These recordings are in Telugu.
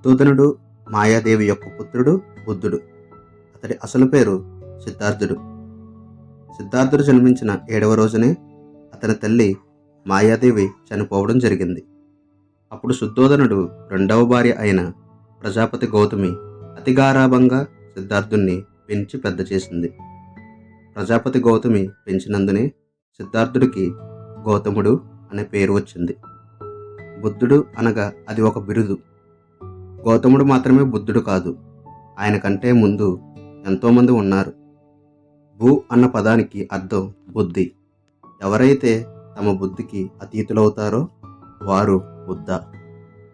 శుద్ధోదనుడు మాయాదేవి యొక్క పుత్రుడు బుద్ధుడు. అతడి అసలు పేరు సిద్ధార్థుడు. సిద్ధార్థుడు జన్మించిన 7వ రోజునే అతని తల్లి మాయాదేవి చనిపోవడం జరిగింది. అప్పుడు శుద్ధోదనుడు రెండవ భార్య అయిన ప్రజాపతి గౌతమి అతి గారాభంగా సిద్ధార్థుణ్ణి పెంచి పెద్ద చేసింది. ప్రజాపతి గౌతమి పెంచినందునే సిద్ధార్థుడికి గౌతముడు అనే పేరు వచ్చింది. బుద్ధుడు అనగా అది ఒక బిరుదు. గౌతముడు మాత్రమే బుద్ధుడు కాదు, ఆయన కంటే ముందు ఎంతోమంది ఉన్నారు. భూ అన్న పదానికి అర్థం బుద్ధి. ఎవరైతే తమ బుద్ధికి అతీతులవుతారో వారు బుద్ధ.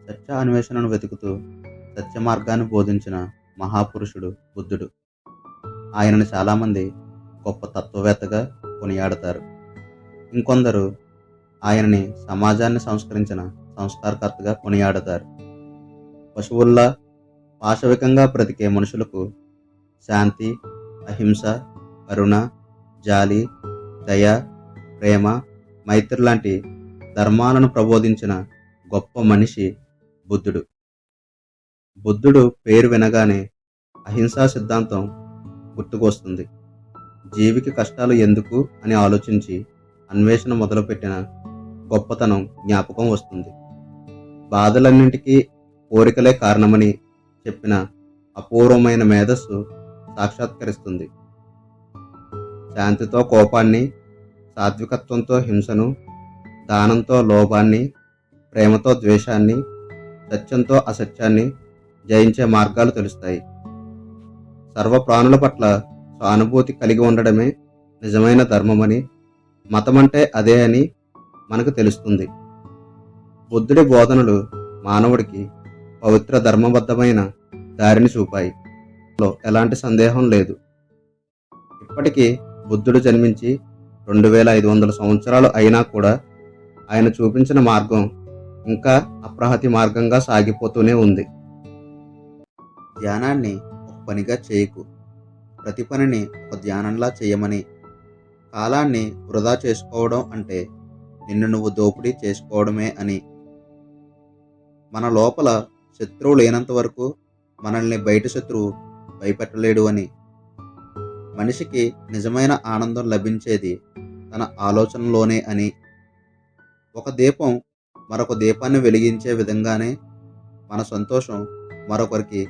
సత్య అన్వేషణను వెతుకుతూ సత్య మార్గాన్ని బోధించిన మహాపురుషుడు బుద్ధుడు. ఆయనను చాలామంది గొప్ప తత్వవేత్తగా కొనియాడతారు. ఇంకొందరు ఆయనని సమాజాన్ని సంస్కరించిన సంస్కారకర్తగా కొనియాడతారు. పశువుల్లా పాశవికంగా బ్రతికే మనుషులకు శాంతి, అహింస, కరుణ, జాలి, దయ, ప్రేమ, మైత్రి లాంటి ధర్మాలను ప్రబోధించిన గొప్ప మనిషి బుద్ధుడు. బుద్ధుడు పేరు వినగానే అహింసా సిద్ధాంతం గుర్తుకొస్తుంది. జీవికి కష్టాలు ఎందుకు అని ఆలోచించి అన్వేషణ మొదలుపెట్టిన గొప్పతనం జ్ఞాపకం వస్తుంది. బాధలన్నింటికీ కోరికలే కారణమని చెప్పిన అపూర్వమైన మేధస్సు సాక్షాత్కరిస్తుంది. శాంతితో కోపాన్ని, సాత్వికత్వంతో హింసను, దానంతో లోభాన్ని, ప్రేమతో ద్వేషాన్ని, సత్యంతో అసత్యాన్ని జయించే మార్గాలు తెలుస్తాయి. సర్వ ప్రాణుల పట్ల సానుభూతి కలిగి ఉండడమే నిజమైన ధర్మమని, మతమంటే అదే అని మనకు తెలుస్తుంది. బుద్ధుడి బోధనలు మానవుడికి పవిత్ర ధర్మబద్ధమైన దారిని చూపాయి. ఎలాంటి సందేహం లేదు. ఇప్పటికీ బుద్ధుడు జన్మించి 2500 సంవత్సరాలు అయినా కూడా ఆయన చూపించిన మార్గం ఇంకా అప్రహతి మార్గంగా సాగిపోతూనే ఉంది. ధ్యానాన్ని ఒక పనిగా చేయకు, ప్రతి పనిని ఒక ధ్యానంలా చేయమని. కాలాన్ని వృధా చేసుకోవడం అంటే నిన్ను నువ్వు దోపిడీ చేసుకోవడమే అని. మన లోపల శత్రువు లేనంత వరకు మనల్ని బయట శత్రువు భయపెట్టలేడు అని. మనిషికి నిజమైన ఆనందం లభించేది తన ఆలోచనలోనే అని. ఒక దీపం మరొక దీపాన్ని వెలిగించే విధంగానే మన సంతోషం మరొకరికి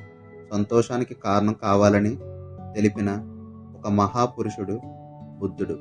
సంతోషానికి కారణం కావాలని తెలిపిన ఒక మహాపురుషుడు బుద్ధుడు.